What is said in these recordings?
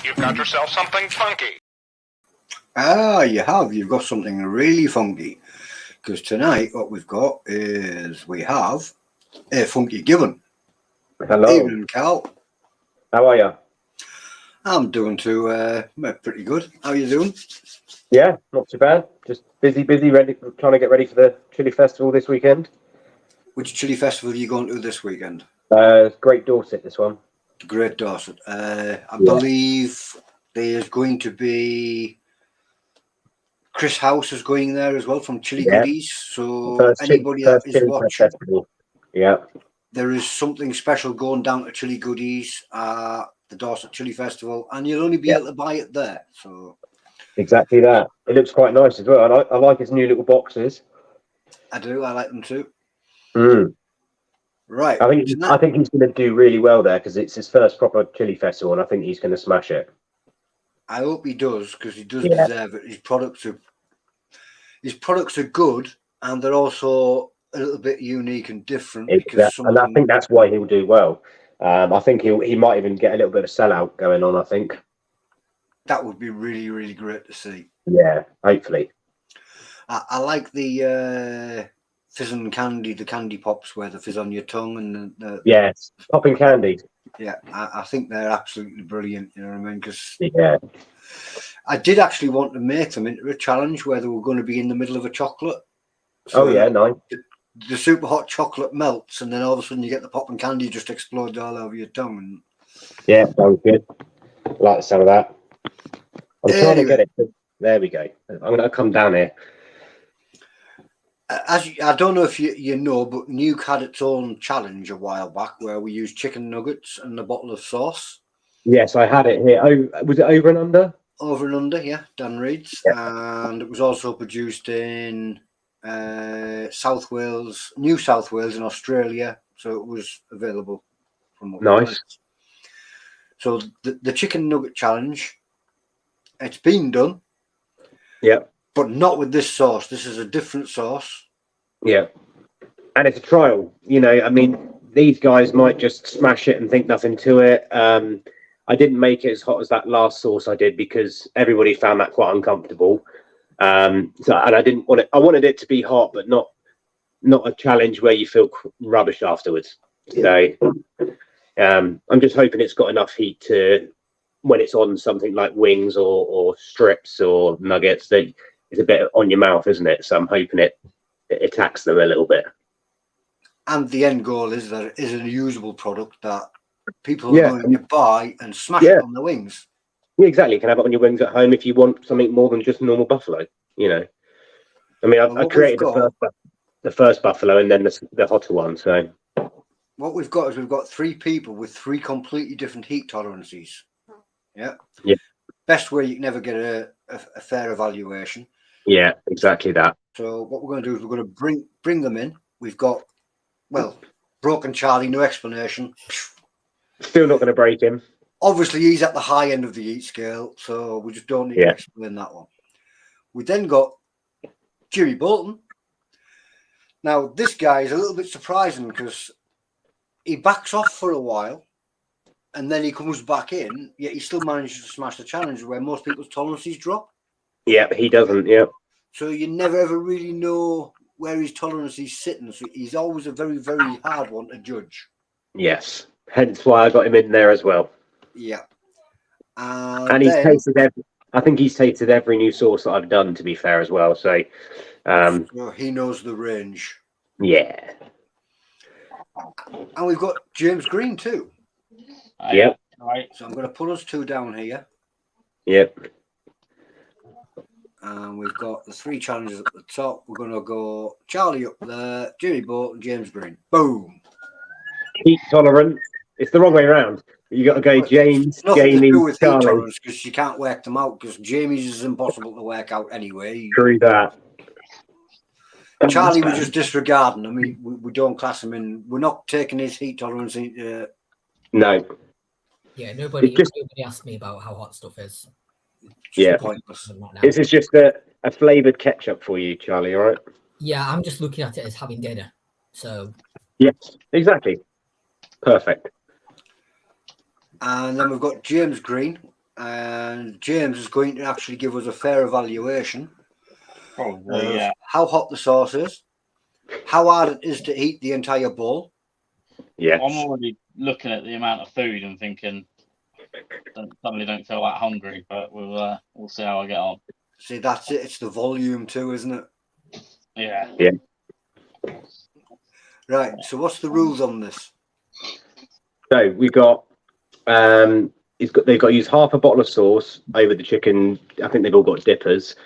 you've got yourself something funky. Ah, you have. You've got something really funky. Because tonight, what we've got is we have a funky Gibbon. Hello. Evening, Karl. How are you? I'm doing pretty good. How are you doing? Yeah, not too bad. Just busy, ready, trying to get ready for the Chili Festival this weekend. Which Chili Festival are you going to this weekend? Great Dorset, this one. Great Dorset. I believe there's going to be Chris House is going there as well from Chili Goodies. So anybody that is watching, there is something special going down to Chili Goodies at the Dorset Chili Festival, and you'll only be able to buy it there. So exactly that. It looks quite nice as well. I like his new little boxes. I do. I like them too. Mm. Right. I think he's going to do really well there because it's his first proper Chili Festival, and I think he's going to smash it. I hope he does, because he does deserve it. His products are good, and they're also a little bit unique and different. And I think that's why he'll do well. I think he might even get a little bit of sellout going on. I think that would be really, really great to see. Yeah, hopefully. I like the fizz and candy, the candy pops where the fizz on your tongue and yes, popping candy. Yeah, I think they're absolutely brilliant. You know what I mean? Because I did actually want to make them into a challenge where they were going to be in the middle of a chocolate. So nice. The super hot chocolate melts, and then all of a sudden you get the popping candy just explodes all over your tongue. And yeah, that was good. I like the sound of that. I'm trying to get it. There we go. I'm going to come down here. I don't know if you know, but Nuke had its own challenge a while back where we used chicken nuggets and a bottle of sauce. Yes, I had it here. Oh, was it Over and Under? Over and Under, yeah, Dan Reed's. Yeah. And it was also produced in South Wales, New South Wales in Australia. So it was available from what nice. So the chicken nugget challenge, it's been done. Yeah. But not with this sauce. This is a different sauce. Yeah. And it's a trial. You know, I mean, these guys might just smash it and think nothing to it. I didn't make it as hot as that last sauce I did because everybody found that quite uncomfortable. And I didn't want it. I wanted it to be hot, but not a challenge where you feel rubbish afterwards. So I'm just hoping it's got enough heat to, when it's on something like wings or strips or nuggets, that it's a bit on your mouth, isn't it? So I'm hoping it attacks them a little bit. And the end goal is that it is a usable product that people are going to buy and smash it on the wings. Yeah, exactly. You can have it on your wings at home if you want something more than just normal buffalo. You know, I mean, I created the first buffalo and then the hotter one. So what we've got is we've got three people with three completely different heat tolerances. Yeah. Yeah. Best way you can never get a fair evaluation. Yeah, exactly that. So what we're going to do is we're going to bring them in. We've got, Broken Charlie, no explanation. Still not going to break him. Obviously, he's at the high end of the heat scale, so we just don't need to explain that one. We then got Jimmy Bolton. Now, this guy is a little bit surprising because he backs off for a while and then he comes back in, yet he still manages to smash the challenge where most people's tolerances drop. Yeah, he doesn't, yeah. So you never ever really know where his tolerance is sitting. So he's always a very, very hard one to judge. Yes. Hence why I got him in there as well. Yeah. And he's tasted I think he's tasted every new sauce that I've done, to be fair, as well. So he knows the range. Yeah. And we've got James Green too. Yep. Right. So I'm going to put us two down here. Yep. And we've got the three challenges at the top. We're going to go Charlie up there, Jimmy Bolton, James Green. Boom. Heat tolerant. It's the wrong way around. You got to go James, Jamie, with Charlie. Heat tolerance because you can't work them out because Jamie's is impossible to work out anyway. True that. Charlie was just disregarding him. We don't class him in. We're not taking his heat tolerance into. No. Yeah, nobody asked me about how hot stuff is. Yeah, pointless. This is just a flavoured ketchup for you, Charlie, all right? Yeah, I'm just looking at it as having dinner. So yes, exactly. Perfect. And then we've got James Green. and James is going to actually give us a fair evaluation Probably, of how hot the sauce is, how hard it is to eat the entire bowl. Yes. I'm already looking at the amount of food and thinking, suddenly don't feel that hungry, but we'll see how I get on. See, that's it. It's the volume too, isn't it? Yeah. Right. So, what's the rules on this? So we got they've got to use half a bottle of sauce over the chicken. I think they've all got dippers.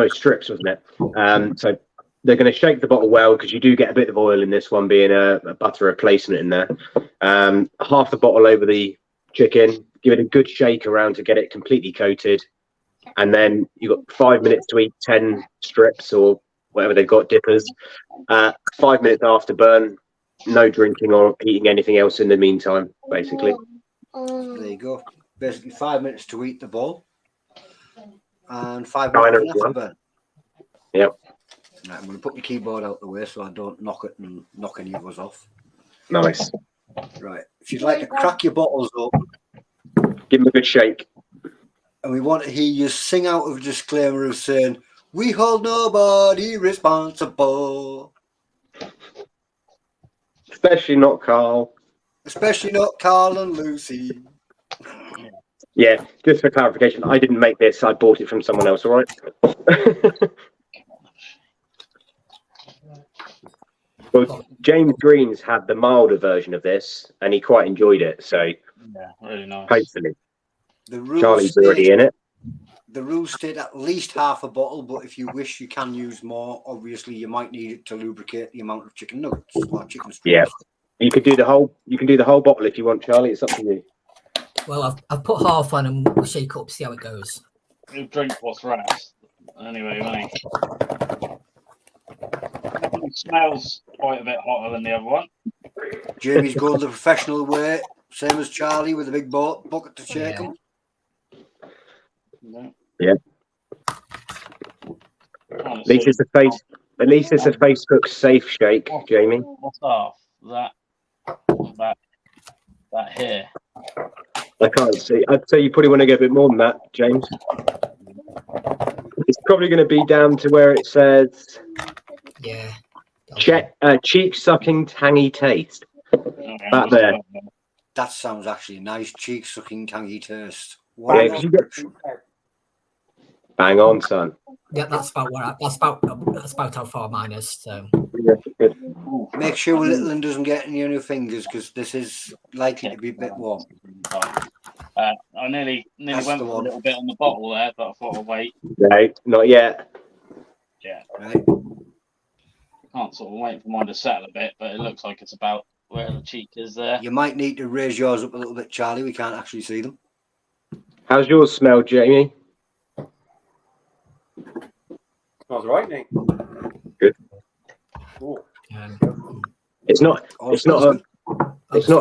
Strips, wasn't it? So they're going to shake the bottle well, because you do get a bit of oil in this one, being a butter replacement in there. Half the bottle over the chicken, give it a good shake around to get it completely coated, and then you've got 5 minutes to eat 10 strips or whatever they've got, dippers. 5 minutes after burn, no drinking or eating anything else in the meantime, basically. There you go. Basically, 5 minutes to eat the bowl, and 5 minutes after burn. Yep. Right, I'm going to put my keyboard out the way so I don't knock it and knock any of us off. Nice. Right. If you'd like to crack your bottles up, give them a good shake. And we want to hear you sing out of a disclaimer of saying, "We hold nobody responsible." Especially not Karl. Especially not Karl and Lucy. Yeah, just for clarification, I didn't make this. I bought it from someone else, all right? Well, James Green's had the milder version of this, and he quite enjoyed it. So, yeah, really nice. Hopefully, Rules Charlie's already in it. The rules state at least half a bottle, but if you wish, you can use more. Obviously, you might need it to lubricate the amount of chicken nuggets or chicken strips. Yeah, you could do the whole. You can do the whole bottle if you want, Charlie. It's up to you. Well, I've put half on and we'll shake up, see how it goes. We'll drink what's rest. Anyway, mate. It smells quite a bit hotter than the other one. Jamie's going the professional way, same as Charlie, with a big bucket to shake them. Yeah. At least it's a Facebook safe shake, Jamie. What's off? That here. I can't see. I'd say you probably want to go a bit more than that, James. It's probably going to be down to where it says, cheek sucking tangy taste. Back there. That sounds actually nice. Cheek sucking tangy taste. Yeah, bang on, son. Yeah, that's about how far mine is. So make sure little one doesn't get any on your fingers, because this is likely to be a bit warm. I nearly went for a little bit on the bottle there, but I thought I'd wait. No, not yet. Yeah. Right. Can't sort of wait for mine to settle a bit, but it looks like it's about where the cheek is there. You might need to raise yours up a little bit, Charlie. We can't actually see them. How's yours smell, Jamie? Smells right, Nick. Good. Cool. It's not a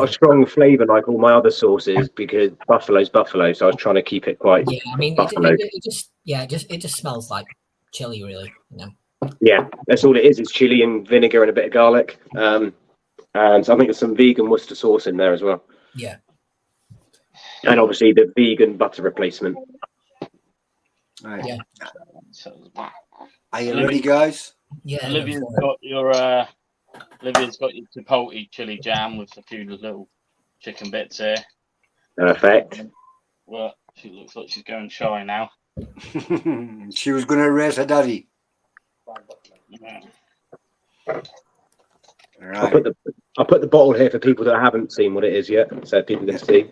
strong flavour like all my other sauces, because buffalo's buffalo, so I was trying to keep it quite. Yeah, I mean, it just smells like chili, really. You know. Yeah, that's all it is. It's chili and vinegar and a bit of garlic, and so I think there's some vegan Worcester sauce in there as well. Yeah. And obviously the vegan butter replacement. Right. Yeah. Are you ready, guys? Yeah. Olivia's got your chipotle chili jam with a few little chicken bits here. Perfect. Well, she looks like she's going shy now. She was going to raise her daddy. Yeah. Right. I'll put the bottle here for people that haven't seen what it is yet, so people can see.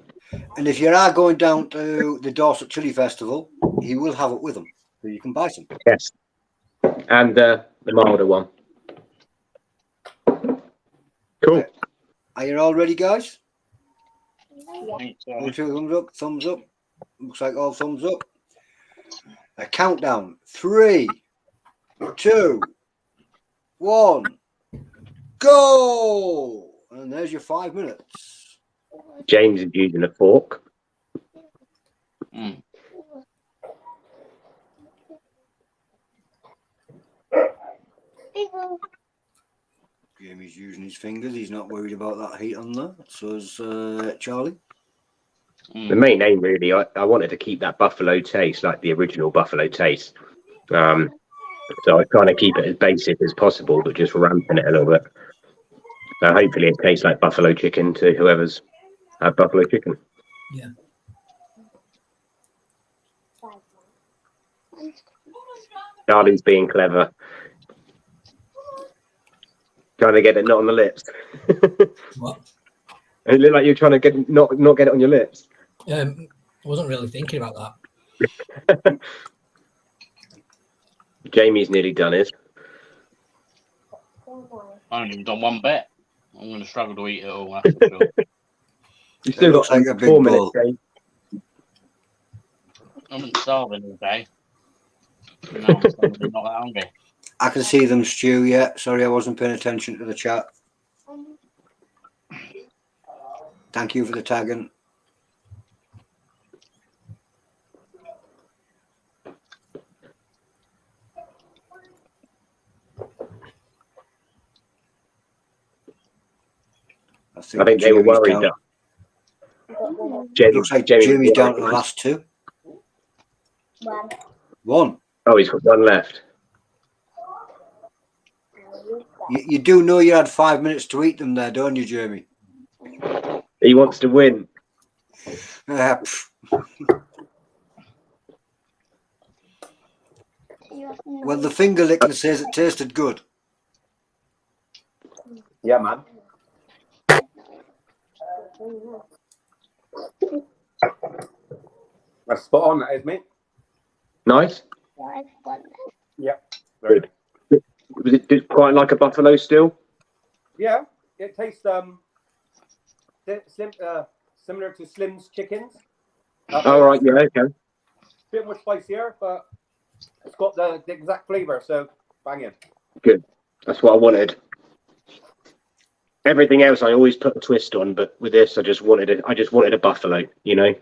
And if you are going down to the Dorset Chili Festival, he will have it with him, so you can buy some. Yes. And the milder one. Cool. Are you all ready, guys? I think so. All two thumbs up, thumbs up. Looks like all thumbs up. A countdown. 3, 2, 1, go! And there's your 5 minutes. James is using a fork. Mm. Jamie's using his fingers. He's not worried about that heat on there. So is Charlie. The main aim, really, I wanted to keep that buffalo taste, like the original buffalo taste. So I kind of keep it as basic as possible, but just ramping it a little bit. So hopefully it tastes like buffalo chicken to whoever's had buffalo chicken. Yeah. Charlie's being clever. Trying to get it not on the lips. What? It looked like you're trying to not get it on your lips. I wasn't really thinking about that. Jamie's nearly done his. I haven't even done one bit. I'm going to struggle to eat it all. That's for sure. You still got like a big 4 minutes, bowl. Jamie. I've been starving all day. Now I'm suddenly not that hungry. I can see them, Stu. Yeah, sorry, I wasn't paying attention to the chat. Thank you for the tagging. I think they were worried that Looks like Jamie's down to the last two. One. Oh, he's got one left. You do know you had 5 minutes to eat them there, don't you, Jamie? He wants to win. Well, the finger licking says it tasted good. Yeah, man. That's spot on, that is, mate. Nice. Yeah. Good. Was it quite like a buffalo still? Yeah, it tastes similar to Slim's chickens. Oh, right, yeah, okay. Bit more spicier, but it's got the exact flavour, so banging. Good. That's what I wanted. Everything else I always put a twist on, but with this I just wanted a buffalo, you know.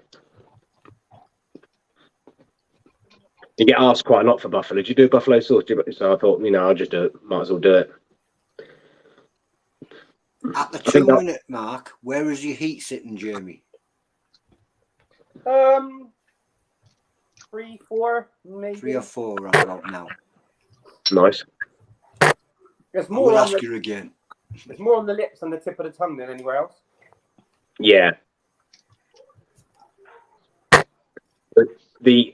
You get asked quite a lot for buffalo. Do you do buffalo sauce? So I thought, I'll just do it. Might as well do it. At the 2 minute mark, where is your heat sitting, Jamie? 3, 4, maybe. 3 or 4 right about now. Nice. It's I more will on ask you again. It's more on the lips and the tip of the tongue than anywhere else. Yeah.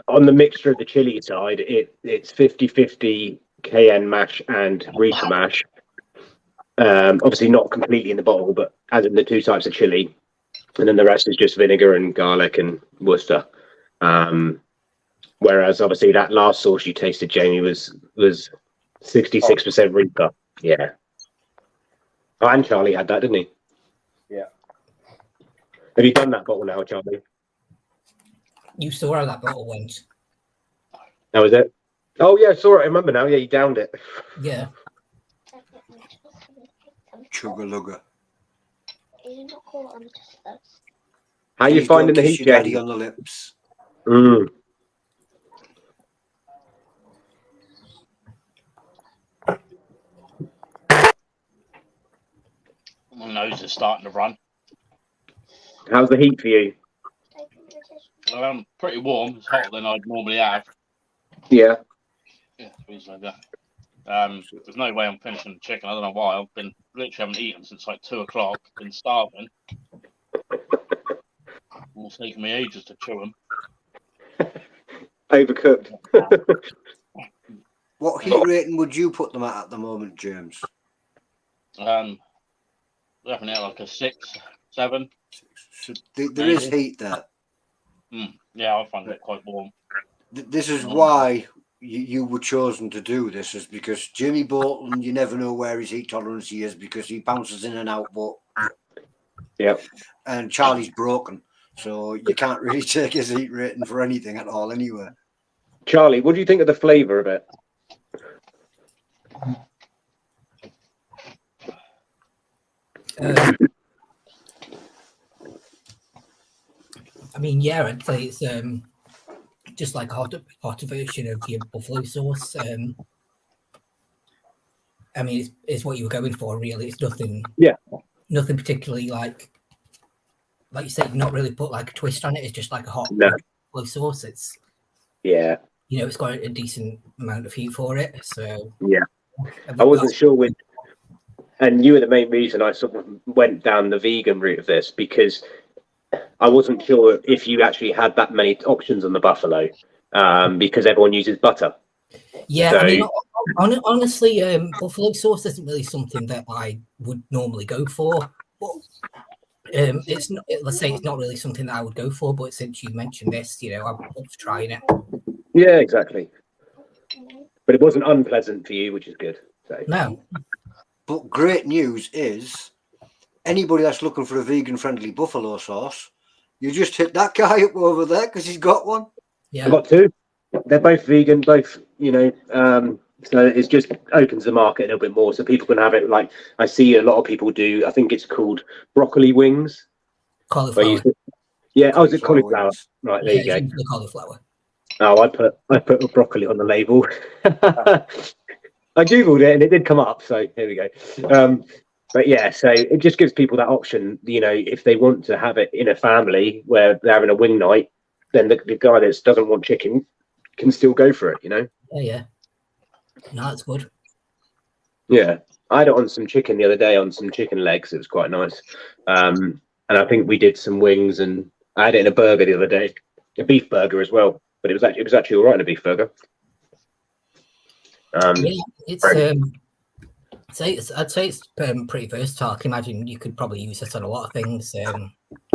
On the mixture of the chili side, it's 50-50 cayenne mash and reaper mash. Obviously not completely in the bottle, but as in the 2 types of chili, and then the rest is just vinegar and garlic and Worcester. Whereas obviously that last sauce you tasted, Jamie, was 66% reaper. Yeah. Oh, and Charlie had that, didn't he? Yeah. Have you done that bottle now, Charlie? You saw how that bottle went. That was it? Oh, yeah, I saw it. I remember now. Yeah, you downed it. Yeah. Chugga-lugga. How are you Please finding don't the kiss heat, your daddy Jamie? on the lips. Mm. My nose is starting to run. How's the heat for you? Pretty warm. It's hotter than I'd normally have. Yeah. Yeah, things like that. There's no way I'm finishing the chicken. I don't know why. I've been literally haven't eaten since like 2 o'clock. Been starving. It's taken me ages to chew them. Overcooked. What heat rating would you put them at the moment, James? Definitely at like a 6, 7. So there is heat there. Yeah, I find it quite warm. This is why you were chosen to do this, is because Jimmy Bolton, you never know where his heat tolerance is because he bounces in and out. But Yep. And Charlie's broken, so you can't really take his heat rating for anything at all anyway. Charlie, what do you think of the flavour of it? I mean, yeah, I'd say it's just like a hotter version of your buffalo sauce. I mean, it's what you were going for, really. It's nothing. Yeah. Nothing particularly like like you said, not really put like a twist on it. It's just like a hot buffalo sauce. It's it's got a decent amount of heat for it. So I wasn't sure with, and you were the main reason I sort of went down the vegan route of this, because I wasn't sure if you actually had that many options on the buffalo, because everyone uses butter. Yeah, so, I mean, honestly, buffalo sauce isn't really something that I would normally go for. But it's not. Let's say it's not really something that I would go for. But since you mentioned this, I'm up for trying it. Yeah, exactly. But it wasn't unpleasant for you, which is good. So. No. But great news is, anybody that's looking for a vegan-friendly buffalo sauce, you just hit that guy up over there because he's got one. Yeah, I've got two. They're both vegan, both, so it just opens the market a little bit more so people can have it. Like I see a lot of people do, I think it's called broccoli wings. Cauliflower. Is it cauliflower? Wings. Right, there you go. The cauliflower. Oh, I put broccoli on the label. I googled it and it did come up, so here we go. But yeah, so it just gives people that option. If they want to have it in a family where they're having a wing night, then the guy that doesn't want chicken can still go for it. Yeah. No, that's good. Yeah, I had it on some chicken the other day, on some chicken legs. It was quite nice. And I think we did some wings, and I had it in a burger the other day, a beef burger as well. But it was actually all right in a beef burger. It's I'd say it's pretty versatile. I can imagine you could probably use this on a lot of things. I've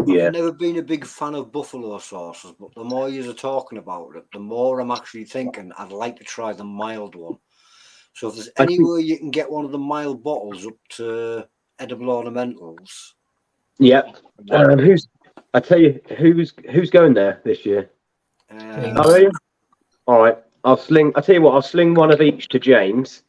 never been a big fan of buffalo sauces, but the more you're talking about it, the more I'm actually thinking I'd like to try the mild one. So if there's any way you can get one of the mild bottles up to edible ornamentals. Yeah. I tell you who's going there this year. Are you? All right. I'll tell you what, I'll sling one of each to James,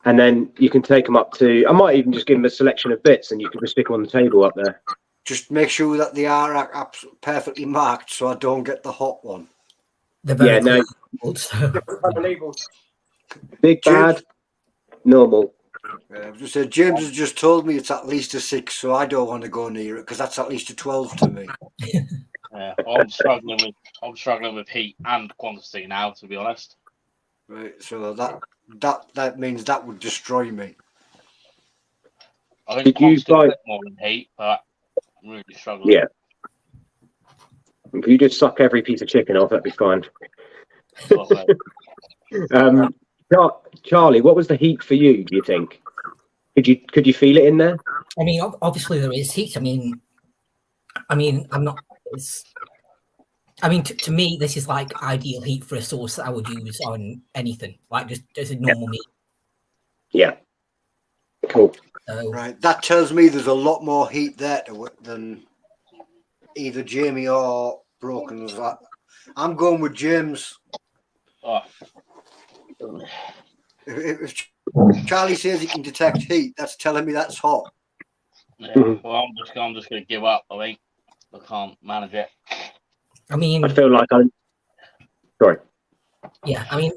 and then you can take them up to. I might even just give him a selection of bits, and you can just stick them on the table up there. Just make sure that they are perfectly marked, so I don't get the hot one. They're very Big bad, normal. James has just told me it's at least a 6, so I don't want to go near it because that's at least a 12 to me. Yeah, I'm struggling with heat and quantity now, to be honest. Right, so that means that would destroy me. I think quantity a bit more than heat, but I'm really struggling. Yeah. If you just suck every piece of chicken off, that'd be fine. Charlie, what was the heat for you, do you think? Could you feel it in there? I mean, obviously there is heat. I mean, I'm not. To me, this is like ideal heat for a sauce that I would use on anything, like just as a normal meat. Yeah. Cool. Right, that tells me there's a lot more heat there to it than either Jamie or Broken. I'm going with James. Oh. If Charlie says he can detect heat, that's telling me that's hot. Yeah, well, I'm just going to give up. I think I can't manage it. I mean, I feel like sorry. Yeah, I mean,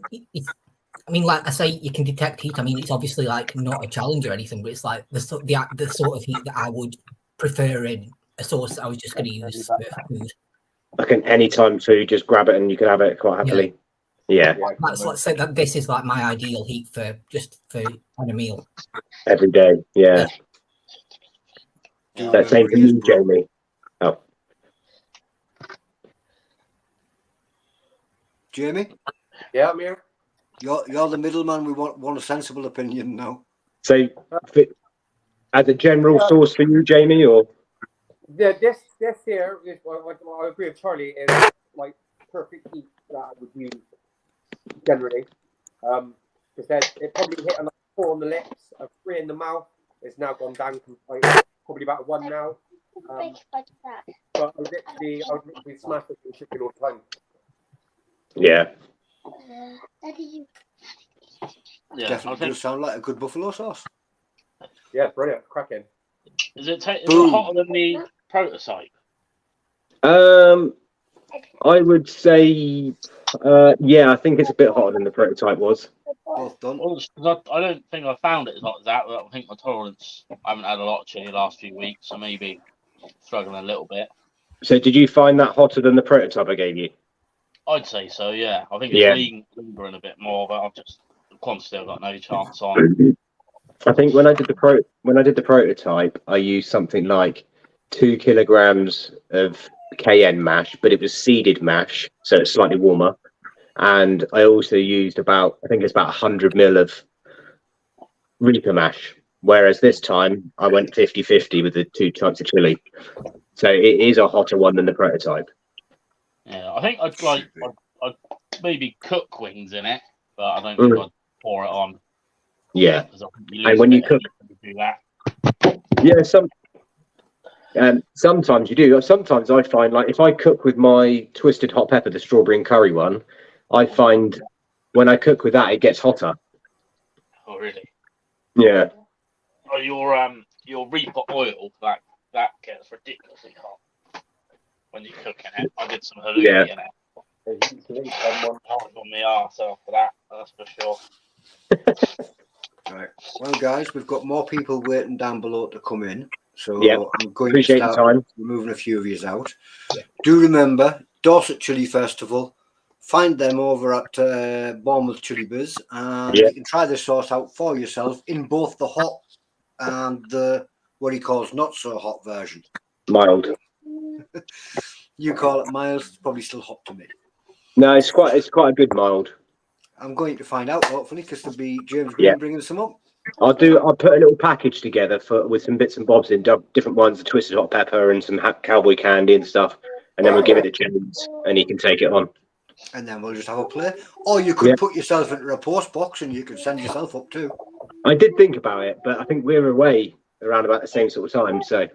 like I say, you can detect heat. I mean, it's obviously like not a challenge or anything, but it's like the sort of heat that I would prefer in a sauce that I was just going to use for food. Like anytime food, just grab it and you can have it quite happily. Yeah. Let's say that this is like my ideal heat for on a meal. Every day, yeah. That same for you, Jamie. Oh. Jamie? Yeah, I'm here. You're the middleman. We want a sensible opinion now. So, as a general source for you, Jamie, or? Yeah, this here is what I agree with Charlie is like perfect heat that I would use generally. Because it probably hit a 4 on the lips, a 3 in the mouth. It's now gone down probably about a 1 now. But I would literally smash it with chicken all the time. Yeah. Definitely does sound like a good buffalo sauce. Yeah, brilliant, cracking. Is it hotter than the prototype? I would say, I think it's a bit hotter than the prototype was. Both done. I don't think I found it as hot as that. I think my tolerance. I haven't had a lot of chili the last few weeks, so maybe struggling a little bit. So did you find that hotter than the prototype I gave you? I'd say so, yeah. I think it's lingering a bit more, but the quantity I've got no chance on. I think when I did the prototype, I used something like 2 kilograms of cayenne mash, but it was seeded mash, so it's slightly warmer. And I also used I think it's about 100 ml of Reaper mash. Whereas this time I went 50-50 with the 2 types of chili. So it is a hotter one than the prototype. Yeah, I think I'd maybe cook wings in it, but I don't think I'd pour it on. Yeah. And when you cook, do that. Yeah, sometimes you do. Sometimes I find, like, if I cook with my twisted hot pepper, the strawberry and curry one, I find when I cook with that, it gets hotter. Oh, really? Yeah. Oh, your Reaper oil, that gets ridiculously hot when you cook in it. I did some halloumi in it. On the arse after that, that's for sure. Right. Well, guys, we've got more people waiting down below to come in. So I'm going to start removing a few of you out. Yeah. Do remember, Dorset Chili Festival. Find them over at Bournemouth Chili Biz, and you can try the sauce out for yourself in both the hot and the what he calls not so hot version. Mild. You call it mild. It's probably still hot to me. No, it's quite a good mild. I'm going to find out hopefully because there'll be James Green bringing some up. I'll put a little package together with some bits and bobs in different ones, the twisted hot pepper and some cowboy candy and stuff, and then we'll give it to James and he can take it on. And then we'll just have a play. Or you could put yourself into a post box and you could send yourself up too. I did think about it, but I think we're away around about the same sort of time. So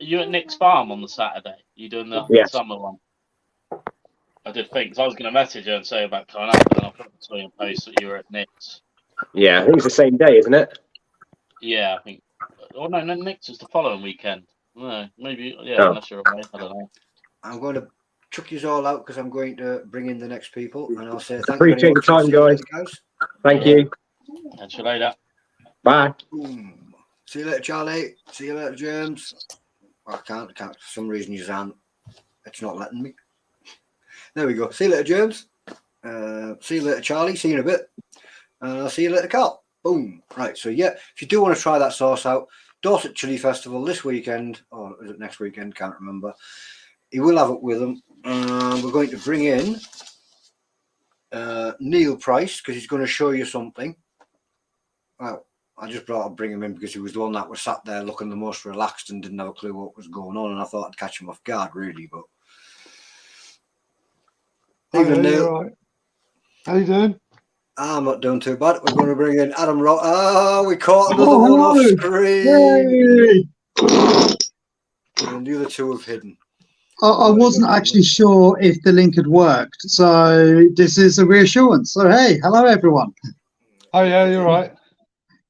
you at Nick's farm on the Saturday? You doing the summer one? I did think, because I was going to message her and say about coming up, and I put a post that you were at Nick's. Yeah, I think it's the same day, isn't it? Yeah, I think. Oh no, Nick's is the following weekend. No, maybe unless you're away. I don't know. I'm going to chuck you all out because I'm going to bring in the next people, and I'll say thank you. Appreciate the time, guys. Thank you. Catch you later. Bye. See you later, Charlie. See you later, James. I can't. For some reason, it's not letting me. There we go. See you later, James. See you later, Charlie. See you in a bit. I'll see you later, Karl. Boom. Right. So if you do want to try that sauce out, Dorset Chili Festival this weekend, or is it next weekend? Can't remember. He will have it with him. We're going to bring in Neil Price because he's going to show you something. Well, I just bring him in because he was the one that was sat there looking the most relaxed and didn't have a clue what was going on, and I thought I'd catch him off guard, really. But even Neil, right. How you doing? I'm not doing too bad. We're going to bring in Adam Rowe. We caught another one off screen. And the other two have hidden. I wasn't actually sure if the link had worked, so this is a reassurance. So hey, hello everyone. Oh yeah, you're right.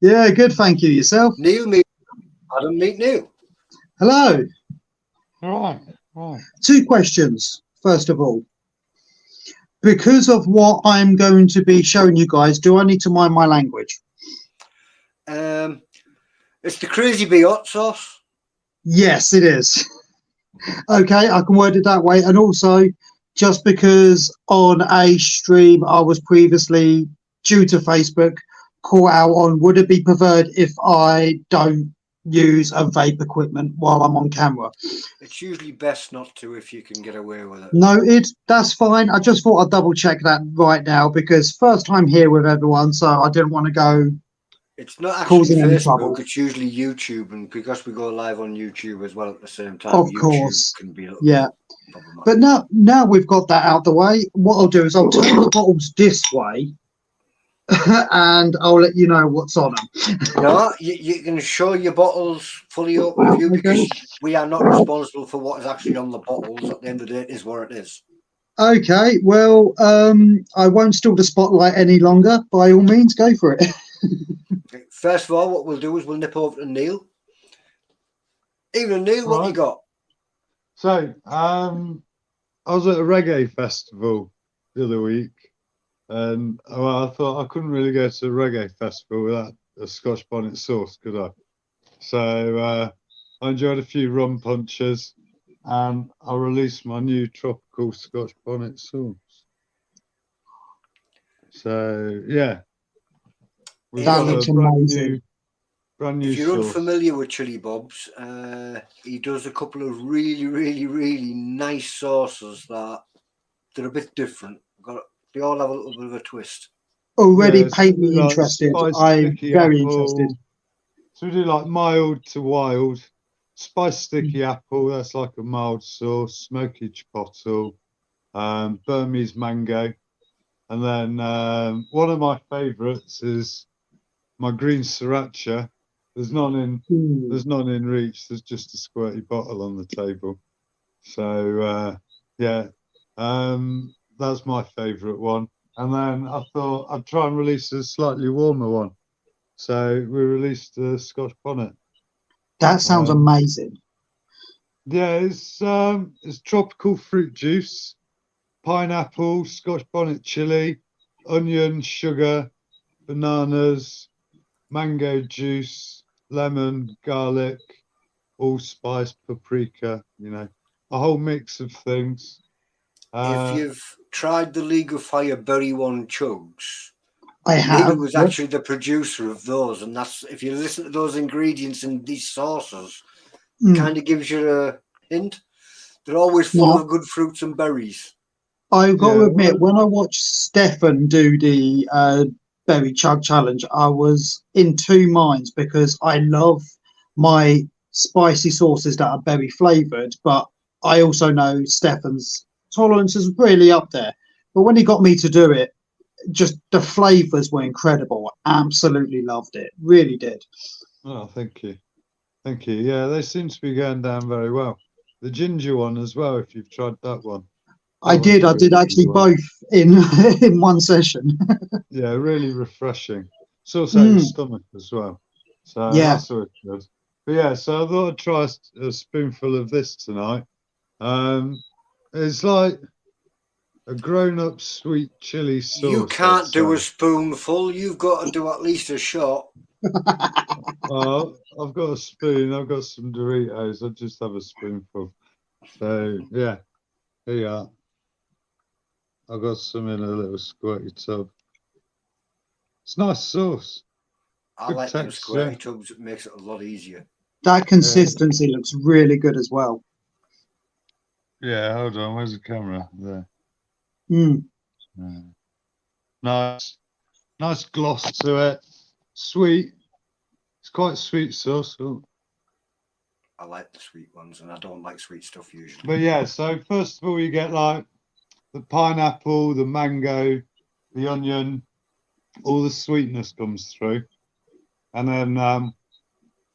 Yeah, good. Thank you. Yourself? Neil, meet Adam. Meet Neil. Hello. All right. 2 questions. First of all, because of what I'm going to be showing you guys, do I need to mind my language? It's the crazy bee hot sauce. Yes, it is. Okay, I can word it that way. And also, just because on a stream I was previously, due to Facebook, caught out on, would it be preferred if I don't use a vape equipment while I'm on camera? It's usually best not to if you can get away with it. No, that's fine. I just thought I'd double check that right now because first time here with everyone, so I didn't want to go. It's not actually Facebook, it's usually YouTube, and because we go live on YouTube as well at the same time, of course, can be a little but now we've got that out the way, what I'll do is I'll turn the bottles this way and I'll let you know what's on them. No, you can show your bottles fully open view because we are not responsible for what is actually on the bottles. At the end of the day, it is what it is. Okay, well, I won't steal the spotlight any longer. By all means, go for it. First of all, what we'll do is we'll nip over to Neil. Even Neil, what you got? So, I was at a reggae festival the other week, and I thought I couldn't really go to a reggae festival without a Scotch bonnet sauce, could I? So I enjoyed a few rum punches, and I released my new tropical Scotch bonnet sauce. So yeah, we've That got looks a brand amazing. new If you're sauce. unfamiliar with Chili Bob's, he does a couple of really nice sauces that they're a bit different. They all have a little bit of a twist. Already Yeah, paint me like interested. spiced I'm sticky very apple. interested. So we do like mild to wild, spiced sticky apple. That's like a mild sauce. Smoky chipotle, Burmese mango, and then one of my favourites is my green sriracha. There's none in reach. There's just a squirty bottle on the table. So that's my favourite one. And then I thought I'd try and release a slightly warmer one. So we released the Scotch bonnet. That sounds amazing. Yeah, it's tropical fruit juice, pineapple, Scotch bonnet chili, onion, sugar, bananas, mango juice, lemon, garlic, allspice, paprika, a whole mix of things. If you've tried the League of Fire Berry One chugs, I have. Neil was actually the producer of those, and that's, if you listen to those ingredients in these sauces, kind of gives you a hint. They're always full of good fruits and berries. I've got to admit, when I watched Stefan do the berry chug challenge, I was in two minds because I love my spicy sauces that are berry flavored, but I also know Stefan's tolerance is really up there. But when he got me to do it, just the flavors were incredible. Absolutely loved it. Really did. Oh, thank you. Thank you. Yeah, they seem to be going down very well. The ginger one as well, if you've tried that one. I did actually both in in one session. Yeah, really refreshing. It's also your stomach as well. So that's always good. But yeah, so I thought I'd try a spoonful of this tonight. It's like a grown-up sweet chili sauce. You can't do a spoonful. You've got to do at least a shot. I've got a spoon. I've got some Doritos. I'll just have a spoonful. So yeah, here you are. I've got some in a little squirty tub. It's nice sauce. I like the squirty tubs. It makes it a lot easier. That consistency looks really good as well. Yeah, hold on. Where's the camera? There. Nice gloss to it. Sweet. It's quite sweet sauce. Ooh. I like the sweet ones, and I don't like sweet stuff usually. But yeah, so first of all, you get like the pineapple, the mango, the onion, all the sweetness comes through. And then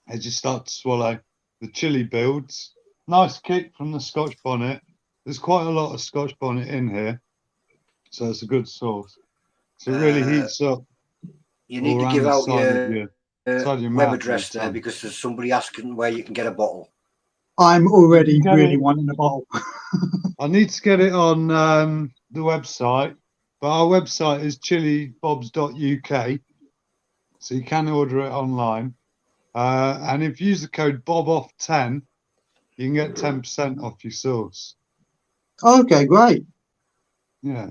as you start to swallow, the chili builds. Nice kick from the Scotch bonnet. There's quite a lot of Scotch bonnet in here. So it's a good sauce. So it really heats up. You need to give out your web address there because there's somebody asking where you can get a bottle. I'm already really wanting a bottle. I need to get it on the website, but our website is chilibobs.uk, so you can order it online. And if you use the code BOBOFF10, you can get 10% off your sauce. Okay, great. Yeah.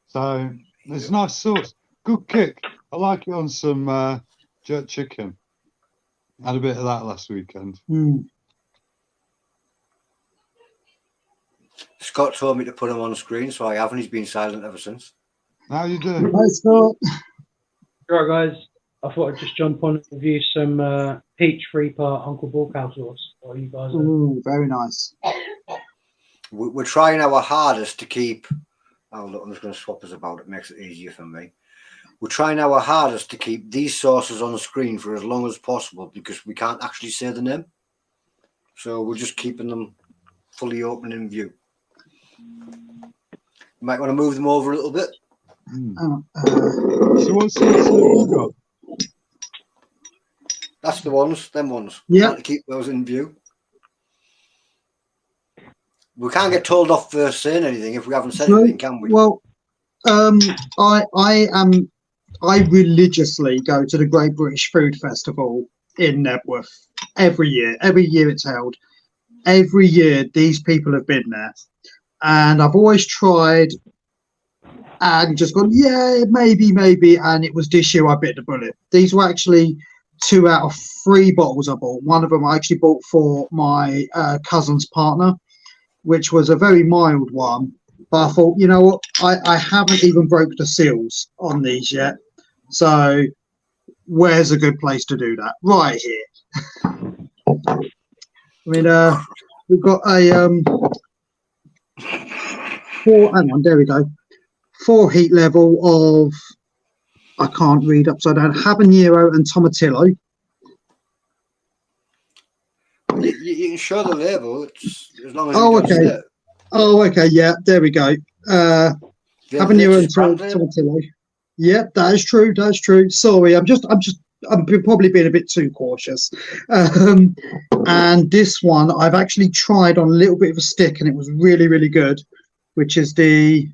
So it's nice sauce. Good kick. I like it on some jerk chicken. Had a bit of that last weekend. Scott told me to put him on screen, so I haven't. He's been silent ever since. How you doing? Hi, Scott. Right, guys. I thought I'd just jump on and review some peach 3-part Uncle Bullcow sauce. What are you guys? Ooh, very nice. We're trying our hardest to keep. Oh, look, I'm just going to swap us about. It makes it easier for me. We're trying our hardest to keep these sauces on the screen for as long as possible because we can't actually say the name. So we're just keeping them fully open in view. You might want to move them over a little bit. So what sauce have you got? That's the ones, them ones. Yeah. To keep those in view. We can't get told off for saying anything if we haven't said anything, can we? Well, I religiously go to the Great British Food Festival in Nebworth every year. Every year it's held. Every year these people have been there. And I've always tried and just gone, yeah, maybe. And it was this year I bit the bullet. These were actually 2 out of 3 bottles I bought. One of them I actually bought for my cousin's partner, which was a very mild one. But I thought, you know what? I haven't even broke the seals on these yet. So where's a good place to do that? Right here. I mean, we've got a 4. Hang on, there we go. 4 heat level of, I can't read upside down, habanero and tomatillo. You can show the label. It's, as long as okay. Oh, okay. Yeah, there we go. Habanero and tomatillo. Yeah, that is true. That's true. Sorry, I'm probably being a bit too cautious. And this one I've actually tried on a little bit of a stick, and it was really, really good, which is the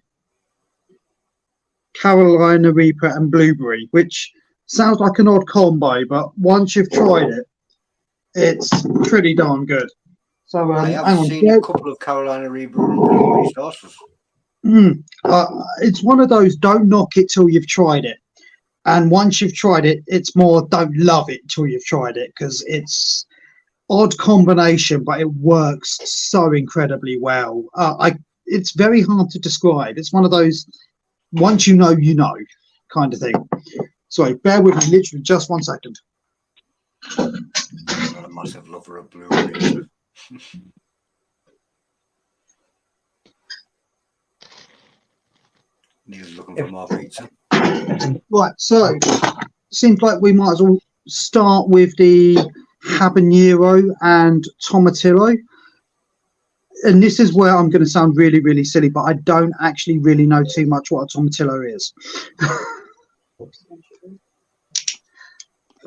Carolina Reaper and Blueberry, which sounds like an odd combo, but once you've tried it, it's pretty darn good. So I have seen a couple of Carolina Reaper and Blueberry sauces. It's one of those, don't knock it till you've tried it. And once you've tried it, it's more don't love it till you've tried it, because it's odd combination, but it works so incredibly well. It's very hard to describe. It's one of those, once you know kind of thing. Sorry, bear with me literally just 1 second. I'm not a massive lover of blueberries. Neil's looking for more pizza. Right, so seems like we might as well start with the habanero and tomatillo. And this is where I'm going to sound really, really silly, but I don't actually really know too much what a tomatillo is.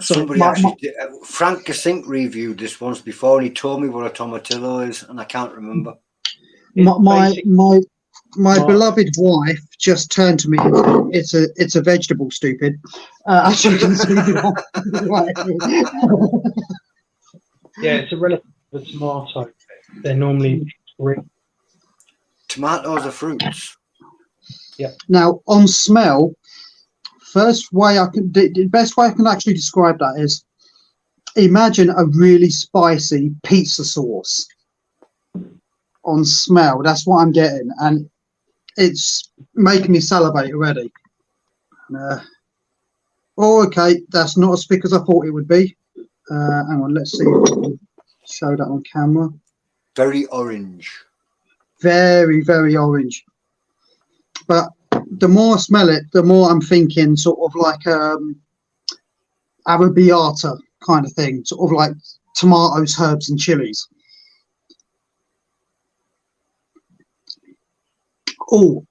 Somebody did, Frank Gasink reviewed this once before, and he told me what a tomatillo is, and I can't remember. My beloved wife just turned to me. It's a vegetable, stupid. As you can see, yeah, it's a relative of a tomato. They're normally green. Tomatoes are fruits. Yeah. Now, on smell, the best way I can actually describe that is, imagine a really spicy pizza sauce. On smell, that's what I'm getting, and it's making me salivate already. Okay, that's not as thick as I thought it would be. Hang on, let's see if I can show that on camera. Very orange. Very, very orange. But the more I smell it, the more I'm thinking sort of like arrabbiata kind of thing, sort of like tomatoes, herbs, and chilies. Oh,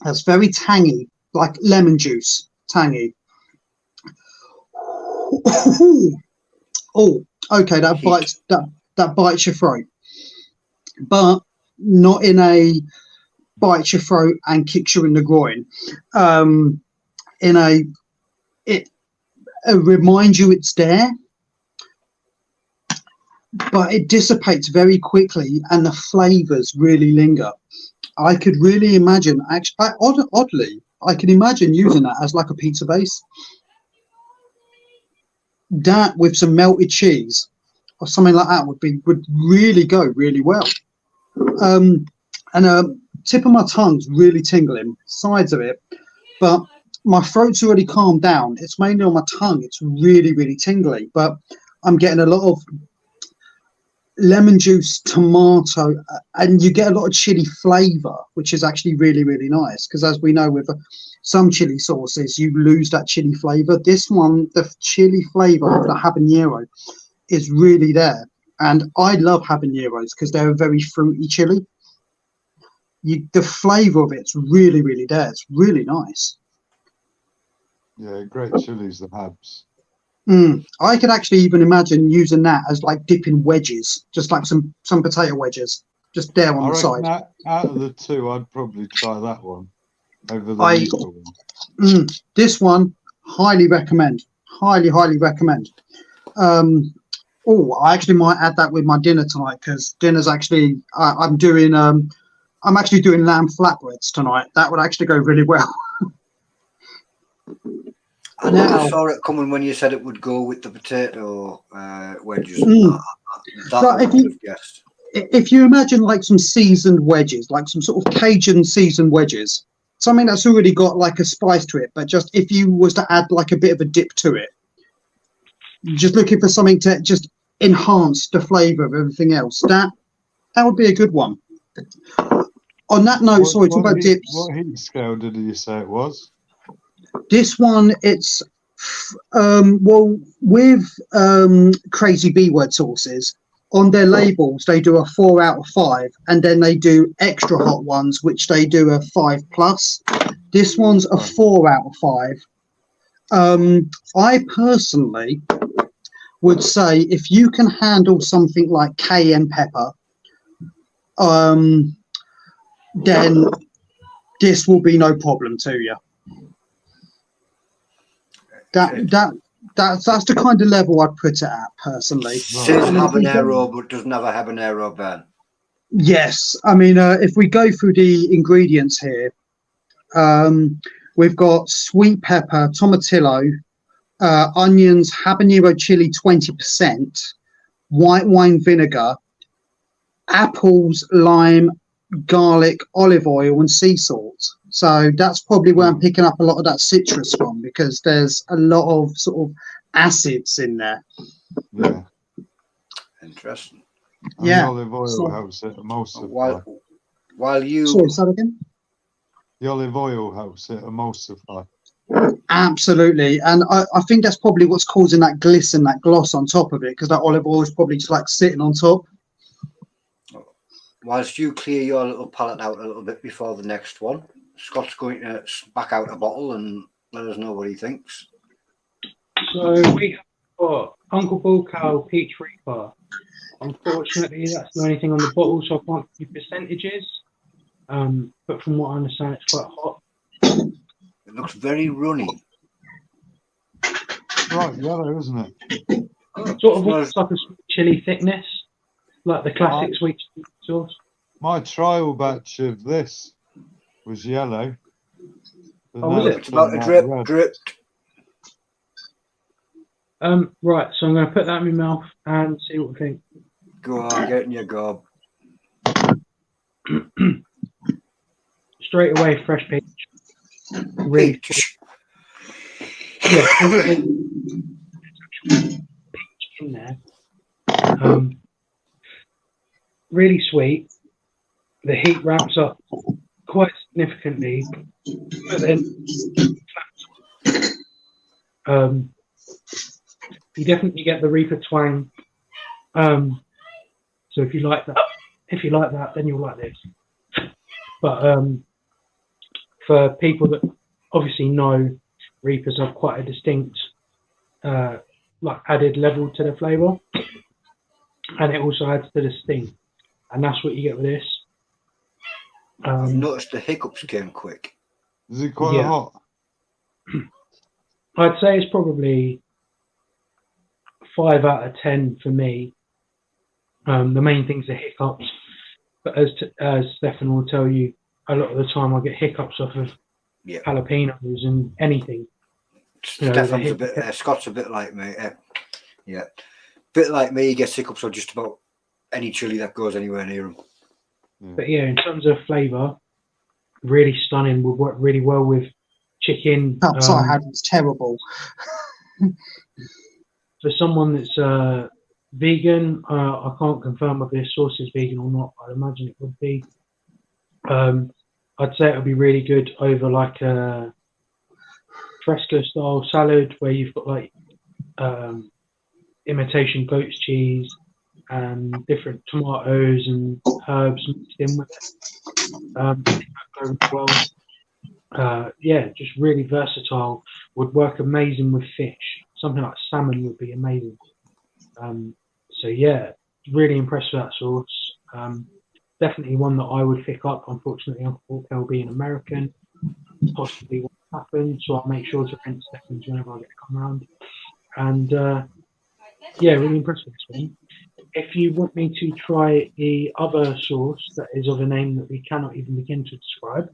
that's very tangy, like lemon juice, tangy. Oh, okay, that bites your throat, but not in a bites your throat and kicks you in the groin. It reminds you it's there, but it dissipates very quickly, and the flavors really linger. I could really imagine, actually, oddly, I can imagine using that as like a pizza base. That with some melted cheese or something like that would really go really well. And tip of my tongue's really tingling, sides of it, but my throat's already calmed down. It's mainly on my tongue. It's really, really tingly, but I'm getting a lot of lemon juice, tomato, and you get a lot of chili flavor, which is actually really, really nice, because as we know with some chili sauces, you lose that chili flavor. This one, the chili flavor of the habanero is really there, and I love habaneros because they're a very fruity chili. The flavor of it's really, really there. It's really nice. Yeah, great chilies, the habs. I could actually even imagine using that as like dipping wedges, just like some potato wedges, just there on the side. Out of the two, I'd probably try that one over the usual one. This one, highly recommend. Highly, highly recommend. I actually might add that with my dinner tonight because dinner's actually I'm actually doing lamb flatbreads tonight. That would actually go really well. I never saw it coming when you said it would go with the potato wedges. That I would have guessed. If you imagine like some seasoned wedges, like some sort of Cajun seasoned wedges, something that's already got like a spice to it, but just if you was to add like a bit of a dip to it, just looking for something to just enhance the flavour of everything else, that would be a good one. On that note, sorry, talk about dips. What heat scale did you say it was? This one, it's with Crazy B Word sauces, on their labels they do a 4 out of 5, and then they do extra hot ones which they do a 5+. This one's a 4 out of 5. I personally would say if you can handle something like cayenne pepper, then this will be no problem to you. That's the kind of level I'd put it at personally. Says habanero, but doesn't have a habanero burn. Yes, I mean if we go through the ingredients here, we've got sweet pepper, tomatillo, onions, habanero chili 20%, white wine vinegar, apples, lime, garlic, olive oil, and sea salt. So that's probably where I'm picking up a lot of that citrus from, because there's a lot of sort of acids in there. Yeah. Interesting. And yeah. The olive oil helps it emulsify. While you... Sorry, say that again? The olive oil helps it emulsify. Absolutely. And I think that's probably what's causing that glisten, that gloss on top of it, because that olive oil is probably just like sitting on top. Whilst you clear your little palette out a little bit before the next one, Scott's going to back out a bottle and let us know what he thinks. So we have got Uncle Bull Cow Peach Reaper. Unfortunately, that's the only thing on the bottle, so I can't give you percentages. But from what I understand, it's quite hot. It looks very runny. Right, yellow, isn't it? Sort of looks like a chili thickness, like the classic sweet sauce. My trial batch of this was yellow. Oh, was it? It's about a drip. Right, so I'm going to put that in my mouth and see what we think. Go on, get in your gob. Straight away, fresh peach. Really Peach. Yeah, peach in there. Really sweet. The heat ramps up quite significantly, but then you definitely get the Reaper twang. So if you like that, then you'll like this. But for people that obviously know, Reapers have quite a distinct like added level to the flavour, and it also adds to the sting, and that's what you get with this. I've noticed the hiccups came quick. Is it quite hot? I'd say it's probably 5 out of 10 for me. The main thing's the hiccups, but as Stefan will tell you, a lot of the time I get hiccups off of jalapenos and anything. Stefan's a bit, Scott's a bit like me. Yeah, bit like me. He gets hiccups on just about any chili that goes anywhere near him. But yeah, in terms of flavour, really stunning. Would work really well with chicken. Perhaps I had was terrible. For someone that's vegan, I can't confirm whether this sauce is vegan or not. I'd imagine it would be. I'd say it would be really good over like a fresco style salad where you've got like imitation goat's cheese and different tomatoes and herbs mixed in with it. Yeah, just really versatile. Would work amazing with fish. Something like salmon would be amazing. So yeah, really impressed with that sauce. Definitely one that I would pick up. Unfortunately, Uncle Karl being American, possibly won't happen. So I'll make sure to rent Stefan's whenever I get to come around. And Yeah, really impressed with this one. If you want me to try the other sauce that is of a name that we cannot even begin to describe,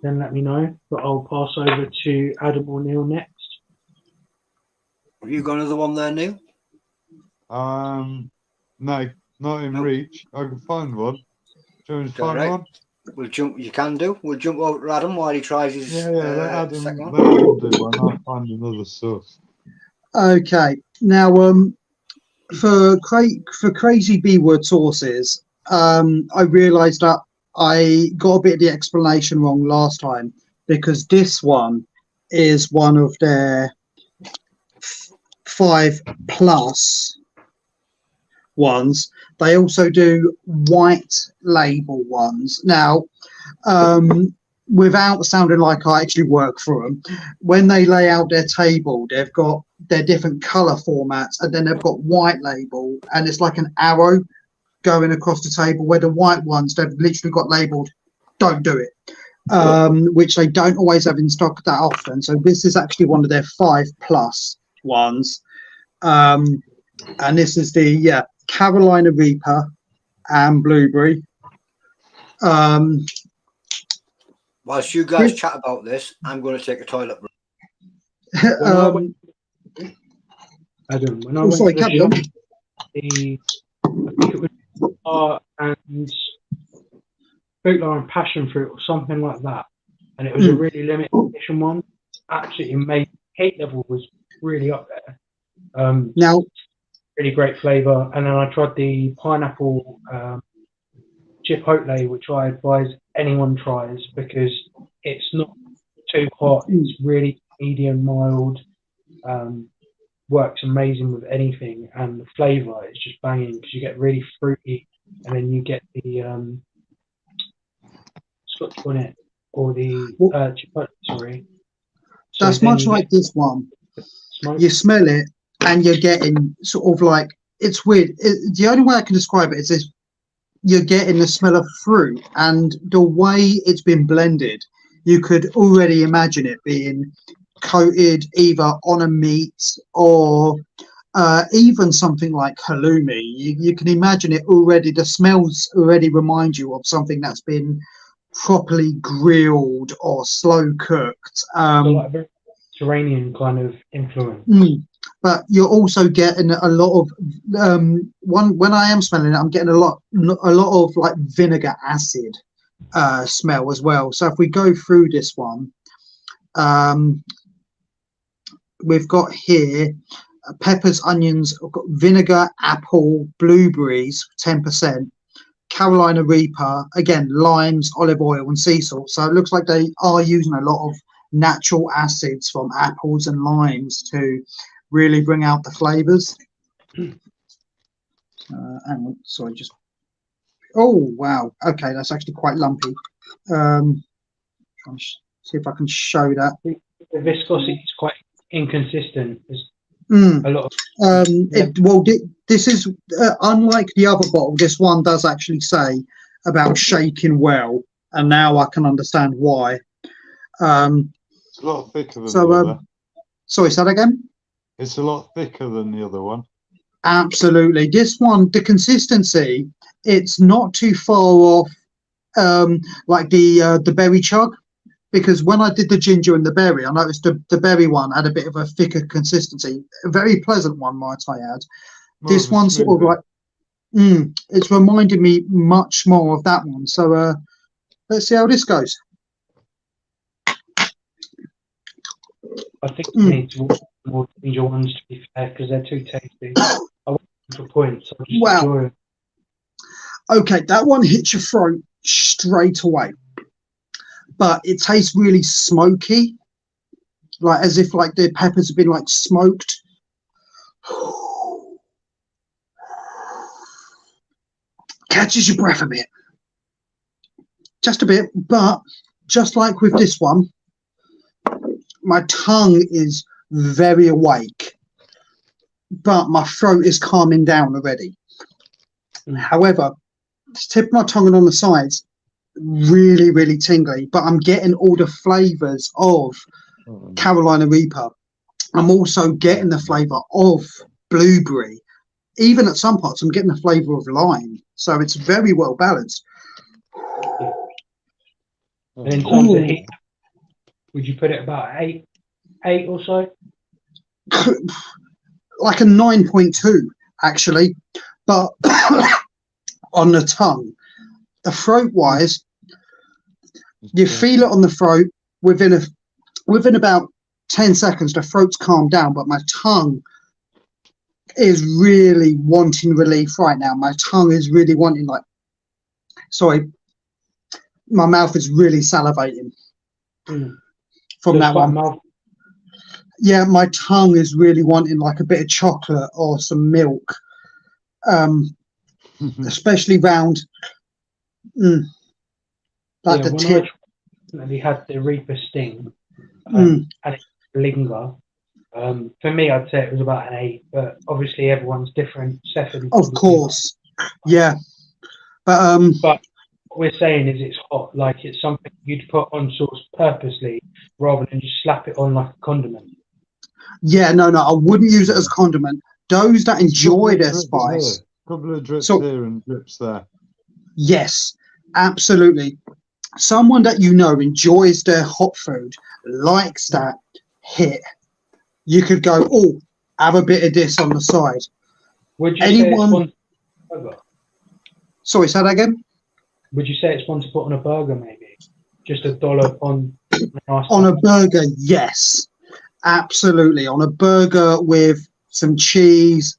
then let me know. But I'll pass over to Adam or Neil next. Have you got another one there, Neil? No, not in reach. I can find one. Do you want to find one? We'll jump. You can do. We'll jump over to Adam while he tries his let Adam second one. do one. I'll find another sauce. Okay, now for crazy B word sauces, I realised that I got a bit of the explanation wrong last time, because this one is one of their 5+ ones. They also do white label ones. Now, without sounding like I actually work for them, when they lay out their table, they've got their different color formats, and then they've got white label, and it's like an arrow going across the table, where the white ones, they've literally got labeled "don't do it," which they don't always have in stock that often. So this is actually one of their 5+ ones, and this is the Carolina Reaper and Blueberry. Whilst you guys chat about this, I'm going to take a toilet break. Adam, when I went to the shop, I think it was and Bootlar and Passion Fruit or something like that, and it was a really limited edition one. Absolutely amazing. Heat level was really up there. Now, really great flavour. And then I tried the pineapple chipotle, which I advise anyone tries, because it's not too hot. It's really medium mild. Works amazing with anything, and the flavour is just banging, because you get really fruity, and then you get the Scotch bonnet or the chipotle. Sorry. So that's much like this one. You smell it, and you're getting sort of like, it's weird. The only way I can describe it is this: you're getting the smell of fruit, and the way it's been blended, you could already imagine it being coated either on a meat or even something like halloumi. You can imagine it already. The smells already remind you of something that's been properly grilled or slow cooked. So like a very Mediterranean kind of influence. But you're also getting a lot of when I am smelling it, I'm getting a lot of like vinegar acid smell as well. So if we go through this one, we've got here peppers, onions, we've got vinegar, apple, blueberries, 10%, Carolina Reaper, again, limes, olive oil, and sea salt. So it looks like they are using a lot of natural acids from apples and limes to really bring out the flavors. And sorry, just oh wow, okay, that's actually quite lumpy. Trying to see if I can show that. The viscosity is quite inconsistent. There's a lot of this is unlike the other bottle. This one does actually say about shaking well, and now I can understand why. It's a lot thicker than the other. Sorry, say that again. It's a lot thicker than the other one. Absolutely. This one, the consistency, it's not too far off like the berry chug, because when I did the ginger and the berry, I noticed the berry one had a bit of a thicker consistency. A very pleasant one, might I add. This one sort of like, it's reminded me much more of that one. So let's see how this goes. I think we need to watch more ginger ones, to be fair, because they're too tasty. I went for points. So wow. Okay, that one hits your throat straight away, but it tastes really smoky, like as if like the peppers have been like smoked. Catches your breath a bit, just a bit, but just like with this one, my tongue is very awake, but my throat is calming down already. However, tip of my tongue and on the sides, really, really tingly, but I'm getting all the flavors of Carolina Reaper. I'm also getting the flavor of blueberry. Even at some parts, I'm getting the flavour of lime. So it's very well balanced. And in terms of heat, would you put it about eight or so? Like a 9.2, actually. But on the tongue, the throat-wise, you feel it on the throat within about 10 seconds. The throat's calmed down, but my tongue is really wanting relief right now. My tongue is really wanting, my mouth is really salivating from that one. Yeah, my tongue is really wanting like a bit of chocolate or some milk, especially round the tip. We had the Reaper Sting and it linger. For me, I'd say it was about an 8, but obviously everyone's different. Of course, yeah. But what we're saying is it's hot, like it's something you'd put on sauce purposely rather than just slap it on like a condiment. Yeah, no, I wouldn't use it as a condiment. Those that enjoy their spice. A couple of drips here and drips there. Yes, absolutely. Someone that you know enjoys their hot food, likes that hit. You could go, have a bit of this on the side. Would you say it's one to put on a burger? Sorry, say that again? Would you say it's one to put on a burger, maybe? Just a dollop on a nice on a burger, yes. Absolutely. On a burger with some cheese,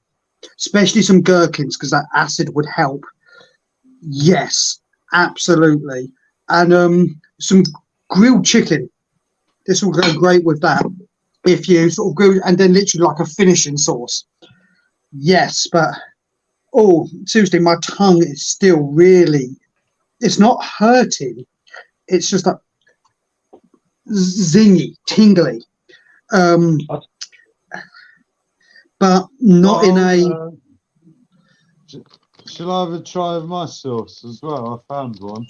especially some gherkins, because that acid would help. Yes, absolutely. And some grilled chicken. This will go great with that. If you sort of grill, and then literally like a finishing sauce. Yes, but seriously, my tongue is still really, it's not hurting. It's just like zingy, tingly. But not in a... Shall I have a try of my sauce as well? I found one.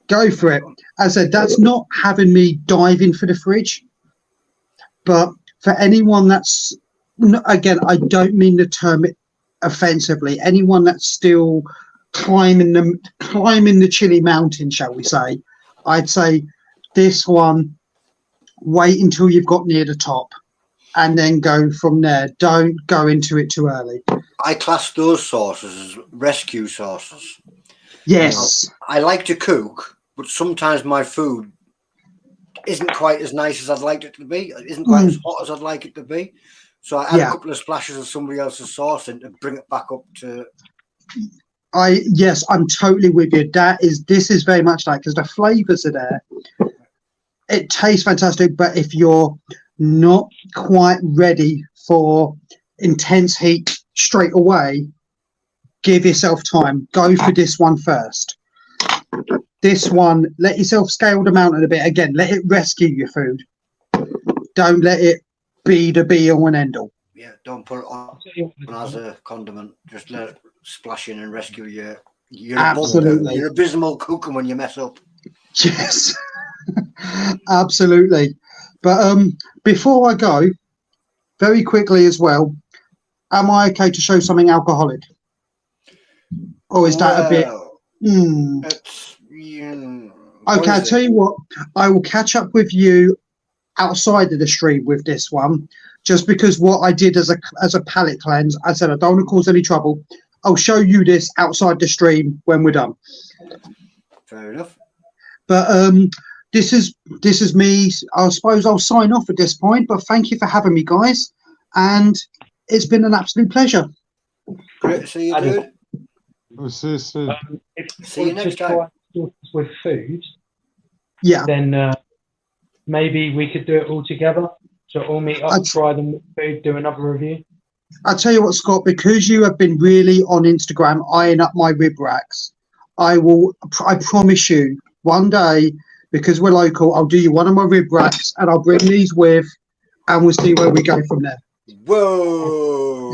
Go for it. As I said, that's not having me dive in for the fridge. But for anyone that's, again, I don't mean the term offensively, anyone that's still climbing the chilli mountain, shall we say, I'd say this one, wait until you've got near the top and then go from there. Don't go into it too early. I class those sauces as rescue sauces. Yes. I like to cook, but sometimes my food isn't quite as nice as I'd like it to be. It isn't quite as hot as I'd like it to be. So I add a couple of splashes of somebody else's sauce in to bring it back up to... Yes, I'm totally with you. This is very much like, because the flavours are there. It tastes fantastic, but if you're not quite ready for intense heat straight away, give yourself time. Go for this one first. This one, let yourself scale the mountain a bit. Again, let it rescue your food. Don't let it be the be-all and end-all. Yeah, don't put it on as a condiment. Just let it splash in and rescue your absolutely. You're abysmal cooking when you mess up. Yes, absolutely. But before I go, very quickly as well, am I okay to show something alcoholic? Or is that a bit... Okay, I'll tell you what, I will catch up with you outside of the stream with this one, just because what I did as a palate cleanse, I said I don't want to cause any trouble. I'll show you this outside the stream when we're done. Fair enough. But this is me. I suppose I'll sign off at this point, but thank you for having me, guys, and it's been an absolute pleasure. Great to see you, dude. We'll see you soon. See you next time. With food, then maybe we could do it all together. So all meet up, try them with food, do another review. I'll tell you what, Scott, because you have been really on Instagram eyeing up my rib racks, I promise you, one day, because we're local, I'll do you one of my rib racks and I'll bring these with, and we'll see where we go from there. Whoa!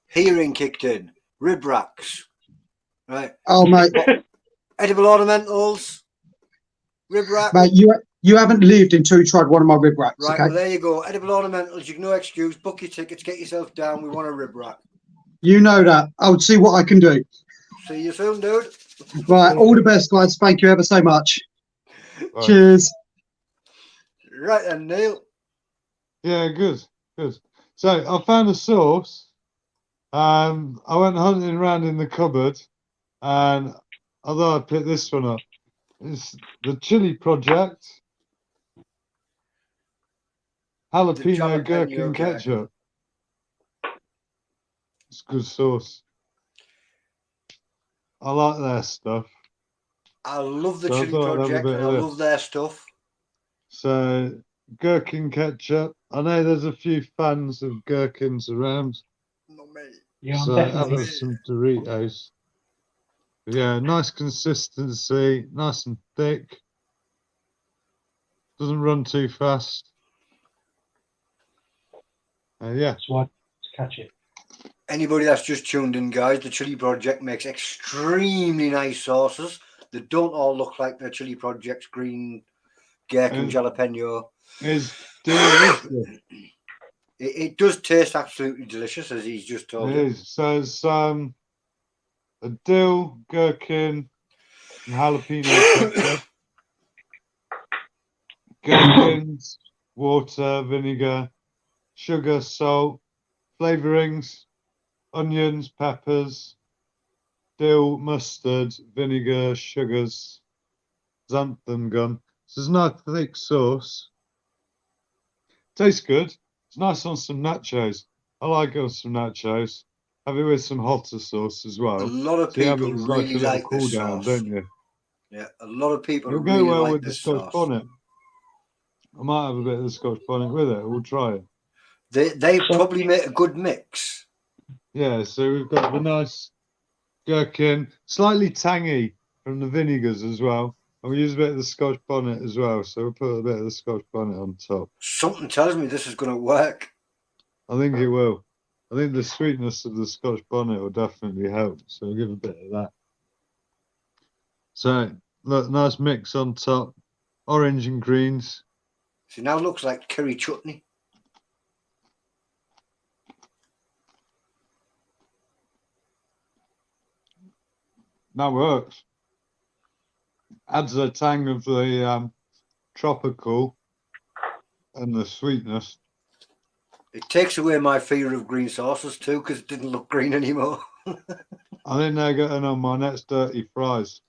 Hearing kicked in. Rib racks. Right. Oh, mate. Edible ornamentals. Rib racks. Mate, You haven't lived until you tried one of my rib racks. Right, Okay? well, there you go. Edible ornamentals, you've no excuse. Book your tickets, get yourself down. We want a rib rack. You know that. I'll see what I can do. See you soon, dude. Right, all the best, guys. Thank you ever so much. Right. Cheers. Right then, Neil. Yeah, good. So I found a source. I went hunting around in the cupboard, and although I picked this one up, it's the Chili Project jalapeno gherkin ketchup. It's good sauce. I like their stuff. I love the Chili Project, and I love their stuff. So, gherkin ketchup. I know there's a few fans of gherkins around. Not me. Yeah, so definitely. have some Doritos. But yeah, nice consistency, nice and thick. Doesn't run too fast. Yeah. That's why to catch it. Anybody that's just tuned in, guys, the Chili Project makes extremely nice sauces. They don't all look like the Chili Project's green gherkin jalapeno. It's delicious. It does taste absolutely delicious, as he's just told you. It is. So it's a dill, gherkin, and jalapeno ketchup. Gherkins, water, vinegar, sugar, salt, flavorings, onions, peppers, dill, mustard, vinegar, sugars, xanthan gum. So it's a nice thick sauce. Tastes good. It's nice on some nachos. I like it on some nachos. Have it with some hotter sauce as well. A lot of people really like this sauce, don't you? Yeah, a lot of people It'll really go well like with the this Scotch sauce. bonnet. I might have a bit of the Scotch bonnet with it. We'll try it. They probably make a good mix. Yeah, so we've got the nice gherkin, slightly tangy from the vinegars as well. And we use a bit of the Scotch bonnet as well. So we'll put a bit of the Scotch bonnet on top. Something tells me this is going to work. I think it will. I think the sweetness of the Scotch bonnet will definitely help. So we'll give a bit of that. So, look, nice mix on top. Orange and greens. See, now looks like curry chutney. That works. Adds the tang of the tropical and the sweetness. It takes away my fear of green sauces too, because it didn't look green anymore. I think they're getting on my next dirty fries.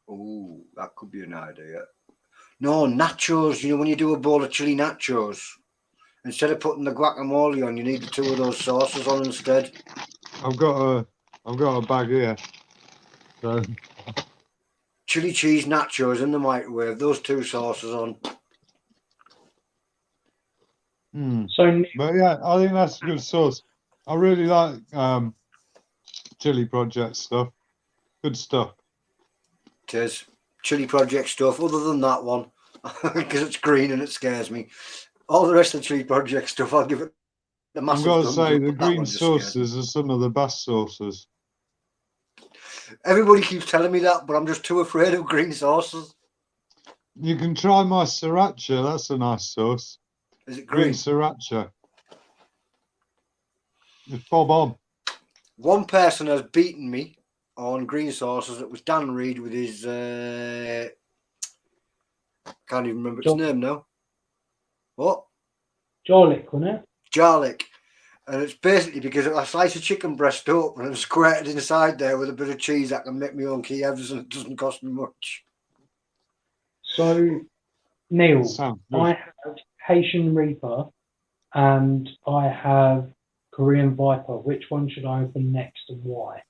Oh, that could be an idea. No, nachos. You know, when you do a bowl of chili nachos, instead of putting the guacamole on, you need the two of those sauces on instead. I've got a bag here. So Chili cheese nachos in the microwave. Those two sauces on. But yeah, I think that's a good sauce. I really like Chili Project stuff. Good stuff. It is. Chili Project stuff, other than that one, because it's green and it scares me. All the rest of the Chili Project stuff, I'll give it the massive. I've got to say, the green sauces are some of the best sauces. Everybody keeps telling me that, but I'm just too afraid of green sauces. You can try my sriracha. That's a nice sauce. Is it green? Sriracha. It's bob on. One person has beaten me on green sauces. It was Dan Reed with his can't even remember its name now. What? Garlic, wasn't it? Garlic. And it's basically because I slice a chicken breast open and squirt it inside there with a bit of cheese. I can make my own Kyiv and it doesn't cost me much. So, Neil, I have Haitian Reaper and I have Korean Viper. Which one should I open next and why?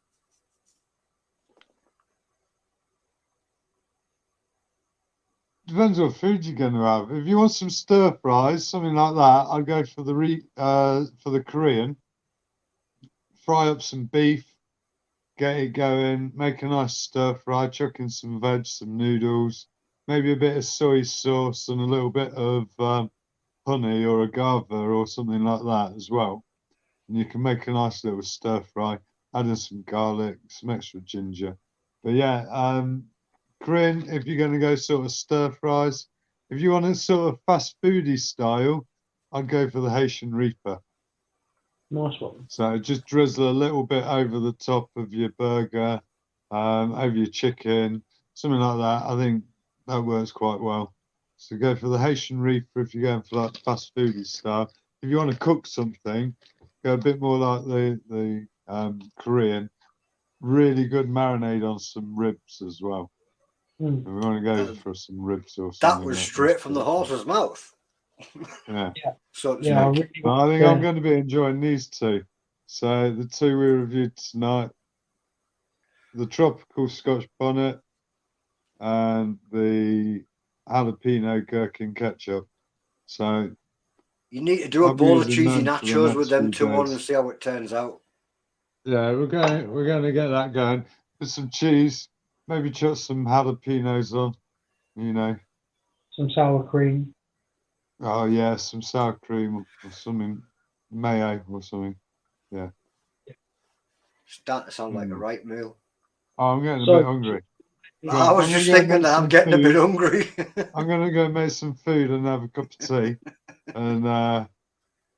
Depends what food you're going to have. If you want some stir fries, something like that, I'd go for the Korean. Fry up some beef, get it going, make a nice stir fry, chuck in some veg, some noodles, maybe a bit of soy sauce and a little bit of honey or agave or something like that as well. And you can make a nice little stir fry, add in some garlic, some extra ginger. But yeah, Korean, if you're going to go sort of stir fries. If you want a sort of fast foodie style, I'd go for the Haitian Reaper. Nice one. So just drizzle a little bit over the top of your burger, over your chicken, something like that. I think that works quite well. So go for the Haitian Reaper if you're going for like fast foodie style. If you want to cook something, go a bit more like the Korean. Really good marinade on some ribs as well. Mm. We want to go for some ribs or something. That was straight from the horse's mouth. Yeah. So Yeah, I think I'm going to be enjoying these two. So the two we reviewed tonight, the tropical Scotch bonnet and the jalapeno gherkin ketchup. So you need to do a I'll be bowl of using cheesy them for the nachos with next them few two on days. and see how it turns out. Yeah, we're going to get that going. Put some cheese, maybe chuck some jalapenos on, you know. some sour cream. Oh yeah, some sour cream or something, mayo or something. Yeah. Starting to sound like a right meal. Oh, I'm getting a So- bit hungry. Go I on, was I'm just gonna go thinking make that I'm some getting a bit food. hungry. I'm going to go make some food and have a cup of tea. And yeah,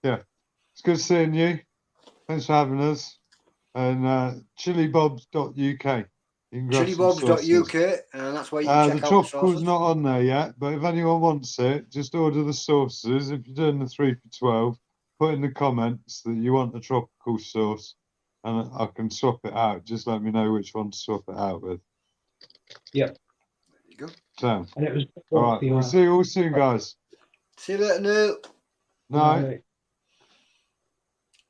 it's good seeing you. Thanks for having us. And chilibobs.uk. You can grab some sauces. Chilibobs.uk, and that's where you can The check out the tropical's sauces. not on there yet, but if anyone wants it, just order the sauces. If you're doing the 3 for 12, put in the comments that you want the tropical sauce, and I can swap it out. Just let me know which one to swap it out with. Yeah. There you go. So, And it was all right, we'll see you all soon, guys. See you later, Neil. Night.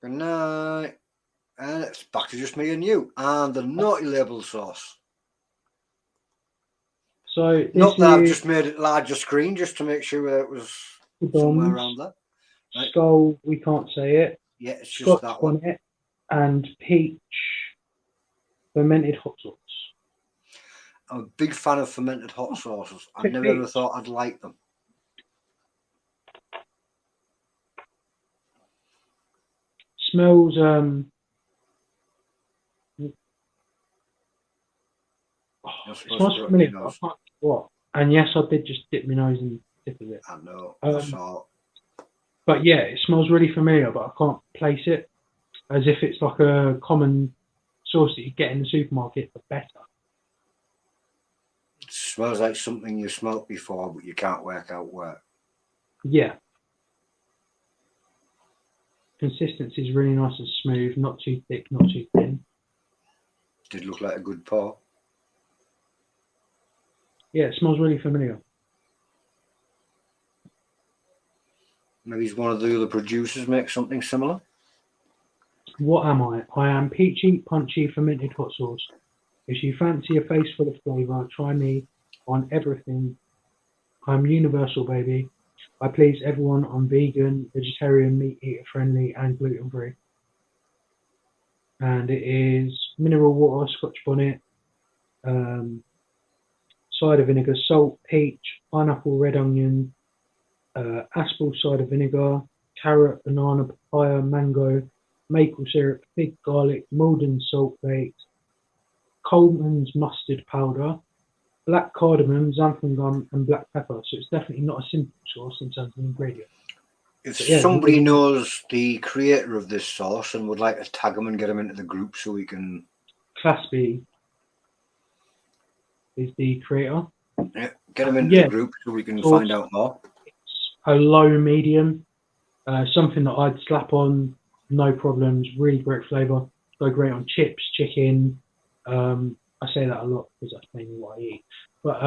Good night. And it's back to just me and you. And the naughty label sauce. So this Not that I've is just made it larger screen just to make sure it was Gibbons, somewhere around there. Right. Skull, we can't say it. Yeah, it's just Scotch that one. bonnet and peach fermented hot sauce. I'm a big fan of fermented hot sauces. I never ever thought I'd like them. Smells You're it supposed smells to put it familiar, in your but I nose. can't what. And yes, I did just dip my nose in the tip of it. I know. I saw it. But yeah, it smells really familiar, but I can't place it. As if it's like a common sauce that you get in the supermarket, but better. It smells like something you smelt before, but you can't work out where. Yeah. Consistency is really nice and smooth, not too thick, not too thin. Did look like a good pour. Yeah, it smells really familiar. Maybe one of the other producers make something similar. What am I? I am peachy, punchy, fermented hot sauce. If you fancy a face full of flavour, try me on everything. I'm universal, baby. I please everyone. I'm vegan, vegetarian, meat eater friendly, and gluten free. And it is mineral water, Scotch bonnet, cider vinegar, salt, peach, pineapple, red onion, aspal cider vinegar, carrot, banana, papaya, mango, maple syrup, fig, garlic, Malden salt baked, Coleman's mustard powder, black cardamom, xanthan gum, and black pepper. So it's definitely not a simple sauce in terms of ingredient. If But yeah, somebody knows the creator of this sauce and would like to tag them and get them into the group so we can... Class B is the creator. Yeah, get them into the group so we can find out more. It's a low medium, something that I'd slap on, no problems, really great flavour. Go great on chips, chicken. I say that a lot because that's mainly what I eat. But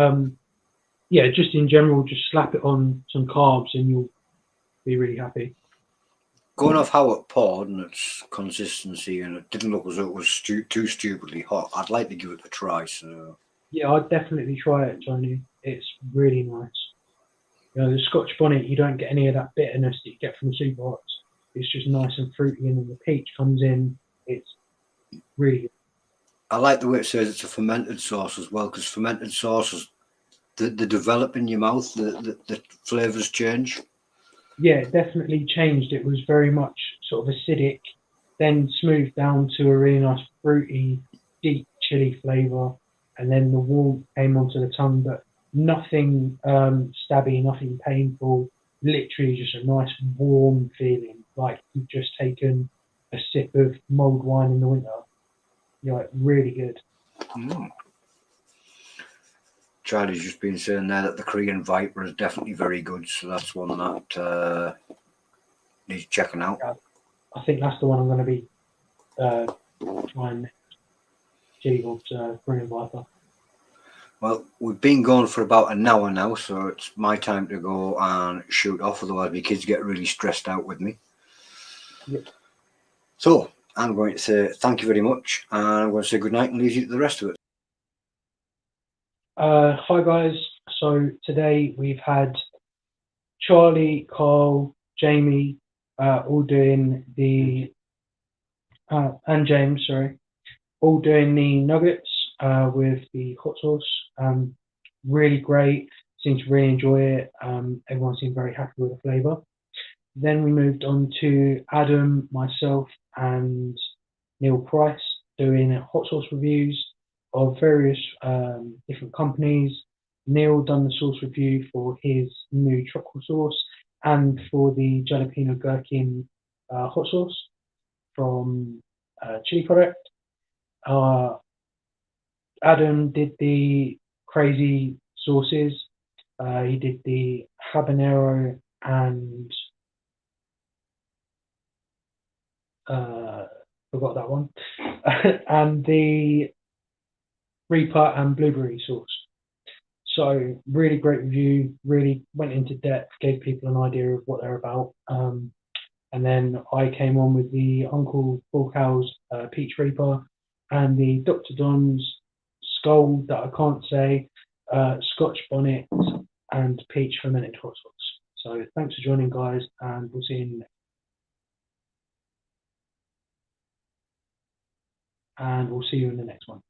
yeah, just in general, just slap it on some carbs and you'll be really happy. Going off how it poured and its consistency, and it didn't look as though it was too stupidly hot, I'd like to give it a try. So yeah, I'd definitely try it, Tony. It's really nice. You know, the Scotch bonnet, you don't get any of that bitterness that you get from supermarkets. It's just nice and fruity, and then the peach comes in. It's really good. I like the way it says it's a fermented sauce as well, because fermented sauces, they develop in your mouth, the flavours change. Yeah, it definitely changed. It was very much sort of acidic, then smoothed down to a really nice fruity, deep chili flavour, and then the warmth came onto the tongue, but nothing stabby, nothing painful. Literally just a nice warm feeling, like you've just taken a sip of mulled wine in the winter. You're like, really good. Charlie's just been saying there that the Korean Viper is definitely very good, so that's one that needs checking out. I think that's the one I'm going to be trying next. Chilli-heads Korean Viper. Well, we've been going for about an hour now, so it's my time to go and shoot off, otherwise my kids get really stressed out with me. Yep. So I'm going to say thank you very much, and I'm going to say good night and leave you to the rest of it. Hi guys, so today we've had Charlie, Karl, Jamie all doing the and James, sorry, all doing the nuggets with the hot sauce. Really great, seemed to really enjoy it. Everyone seemed very happy with the flavour. Then we moved on to Adam, myself and Neil Price doing hot sauce reviews of various different companies. Neil done the sauce review for his new tropical sauce and for the jalapeno gherkin hot sauce from Chili product. Adam did the crazy sauces. He did the habanero and forgot that one, and the Reaper and blueberry sauce. So really great review, really went into depth, gave people an idea of what they're about. And then I came on with the Uncle Paul Cow's Peach Reaper and the Dr. Don's Skull that I can't say, Scotch Bonnet and Peach Fermented Hot Sauce. So thanks for joining guys, and we'll see you in the next. And we'll see you in the next one.